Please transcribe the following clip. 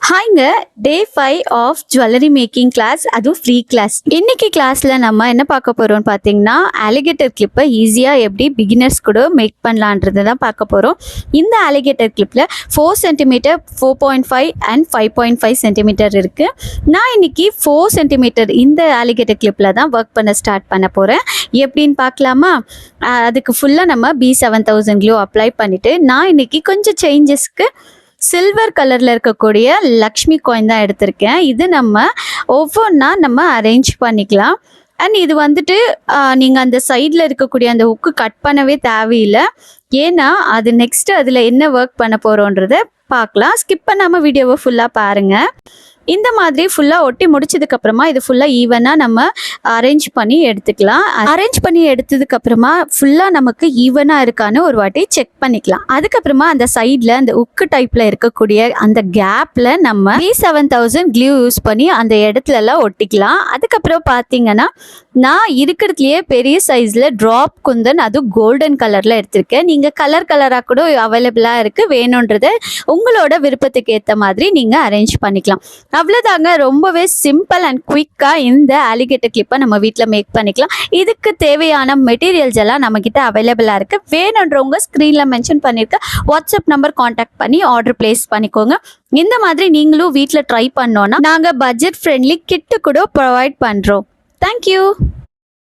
ஹாய்ங்க, day 5 of jewellery making class, அதுவும் free class. இன்னைக்கு கிளாஸில் நம்ம என்ன பார்க்க போகிறோம்னு பார்த்தீங்கன்னா, அலிகேட்டர் கிளிப்பை ஈஸியாக எப்படி பிகினர்ஸ் கூட மேக் பண்ணலான்றது தான் பார்க்க போகிறோம். இந்த அலிகேட்டர் கிளிப்பில் 4 சென்டிமீட்டர், 4.5 அண்ட் 5.5 சென்டிமீட்டர் இருக்குது. நான் இன்னைக்கு 4 சென்டிமீட்டர் இந்த அலிகேட்டர் கிளிப்பில் தான் ஒர்க் பண்ண ஸ்டார்ட் பண்ண போகிறேன். எப்படின்னு பார்க்கலாமா? அதுக்கு ஃபுல்லாக நம்ம B7000 க்ளூ அப்ளை பண்ணிவிட்டு, நான் இன்னைக்கு கொஞ்சம் சேஞ்சஸ்க்கு சில்வர் கலரில் இருக்கக்கூடிய லக்ஷ்மி காயின் தான் எடுத்திருக்கேன். இது நம்ம ஒவ்வொன்றா நம்ம அரேஞ்ச் பண்ணிக்கலாம். அண்ட் இது வந்துட்டு நீங்கள் அந்த சைடில் இருக்கக்கூடிய அந்த ஹுக்கு கட் பண்ணவே தேவையில்லை. ஏன்னா அது நெக்ஸ்ட்டு அதில் என்ன ஒர்க் பண்ண போகிறோன்றதை பார்க்கலாம். ஸ்கிப் பண்ணாமல் வீடியோவை ஃபுல்லாக பாருங்கள். இந்த மாதிரி ஃபுல்லாக ஒட்டி முடிச்சதுக்கப்புறமா இது ஃபுல்லாக ஈவனாக நம்ம அரேஞ்ச் பண்ணி எடுத்துக்கலாம். அரேஞ்ச் பண்ணி எடுத்ததுக்கப்புறமா ஃபுல்லாக நமக்கு ஈவனாக இருக்கான்னு ஒரு வாட்டி செக் பண்ணிக்கலாம். அதுக்கப்புறமா அந்த சைடில் அந்த உக்கு டைப்பில் இருக்கக்கூடிய அந்த கேப்பில் நம்ம B7000 க்ளூ யூஸ் பண்ணி அந்த இடத்துலலாம் ஒட்டிக்கலாம். அதுக்கப்புறம் பார்த்தீங்கன்னா நான் இருக்கிறதுலையே பெரிய சைஸில் ட்ராப் குந்தன், அதுவும் கோல்டன் கலரில் எடுத்திருக்கேன். நீங்கள் கலராக கூட அவைலபிளாக இருக்குது. வேணுன்றதை உங்களோட விருப்பத்துக்கு ஏற்ற மாதிரி நீங்கள் அரேஞ்ச் பண்ணிக்கலாம். அவ்வளோதாங்க, ரொம்பவே சிம்பிள் அண்ட் குயிக்காக இந்த அலிகேட்டர் கிளிப்பை நம்ம வீட்டில் மேக் பண்ணிக்கலாம். இதுக்கு தேவையான மெட்டீரியல்ஸ் எல்லாம் நம்மக்கிட்ட அவைலபிளாக இருக்குது. வேணுன்றவங்க ஸ்க்ரீனில் மென்ஷன் பண்ணியிருக்க வாட்ஸ்அப் நம்பர் காண்டாக்ட் பண்ணி ஆர்டர் பிளேஸ் பண்ணிக்கோங்க. இந்த மாதிரி நீங்களும் வீட்டில் ட்ரை பண்ணோன்னா நாங்கள் பட்ஜெட் ஃப்ரெண்ட்லி கிட்டு கூட ப்ரொவைட் பண்ணுறோம். Thank you.